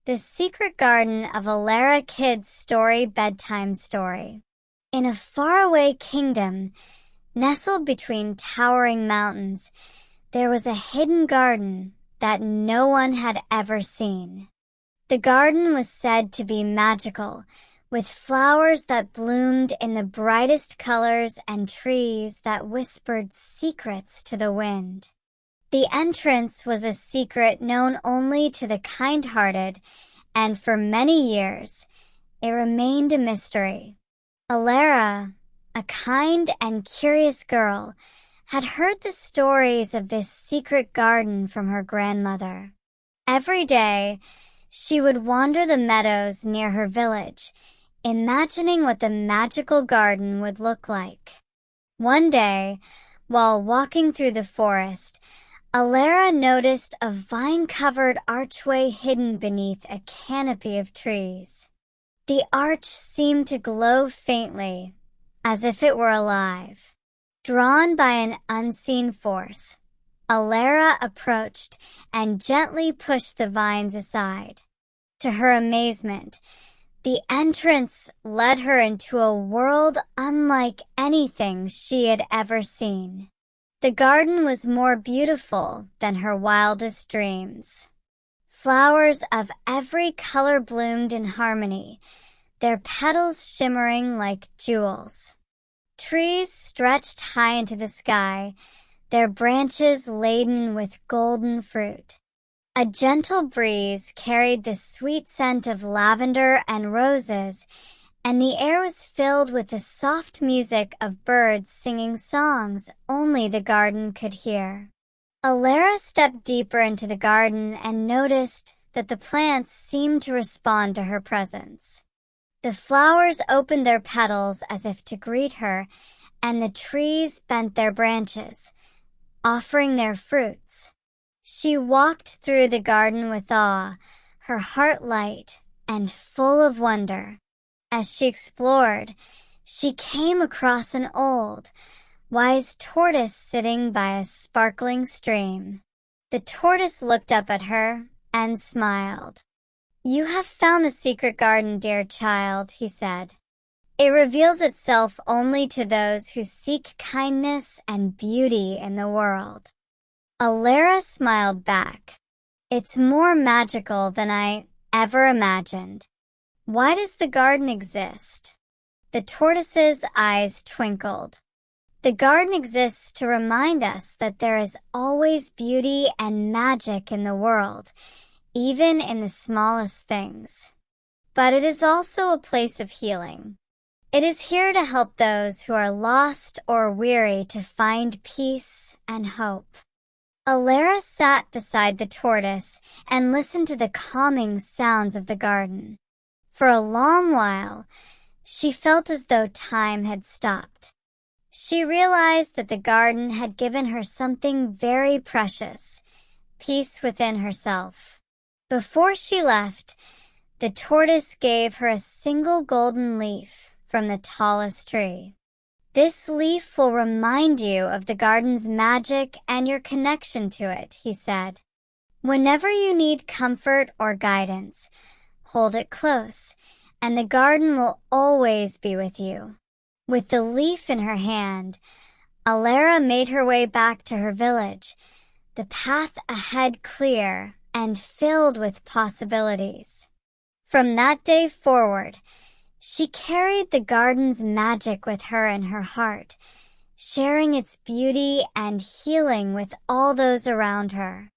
The Secret Garden of Alara Kids Story Bedtime Story. In a faraway kingdom, nestled between towering mountains, there was a hidden garden that no one had ever seen. The garden was said to be magical, with flowers that bloomed in the brightest colors and trees that whispered secrets to the wind. The entrance was a secret known only to the kind-hearted, and for many years, it remained a mystery. Alara, a kind and curious girl, had heard the stories of this secret garden from her grandmother. Every day, she would wander the meadows near her village, imagining what the magical garden would look like. One day, while walking through the forest, Alara noticed a vine-covered archway hidden beneath a canopy of trees. The arch seemed to glow faintly, as if it were alive. Drawn by an unseen force, Alara approached and gently pushed the vines aside. To her amazement, the entrance led her into a world unlike anything she had ever seen. The garden was more beautiful than her wildest dreams. Flowers of every color bloomed in harmony, their petals shimmering like jewels. Trees stretched high into the sky, their branches laden with golden fruit. A gentle breeze carried the sweet scent of lavender and roses, and the air was filled with the soft music of birds singing songs only the garden could hear. Alara stepped deeper into the garden and noticed that the plants seemed to respond to her presence. The flowers opened their petals as if to greet her, and the trees bent their branches, offering their fruits. She walked through the garden with awe, her heart light and full of wonder. As she explored, she came across an old, wise tortoise sitting by a sparkling stream. The tortoise looked up at her and smiled. "You have found the secret garden, dear child," he said. "It reveals itself only to those who seek kindness and beauty in the world." Alara smiled back. "It's more magical than I ever imagined. Why does the garden exist?" The tortoise's eyes twinkled. "The garden exists to remind us that there is always beauty and magic in the world, even in the smallest things. But it is also a place of healing. It is here to help those who are lost or weary to find peace and hope." Alara sat beside the tortoise and listened to the calming sounds of the garden. For a long while, she felt as though time had stopped. She realized that the garden had given her something very precious, peace within herself. Before she left, the tortoise gave her a single golden leaf from the tallest tree. "This leaf will remind you of the garden's magic and your connection to it," he said. "Whenever you need comfort or guidance, hold it close, and the garden will always be with you." With the leaf in her hand, Alara made her way back to her village, the path ahead clear and filled with possibilities. From that day forward, she carried the garden's magic with her in her heart, sharing its beauty and healing with all those around her.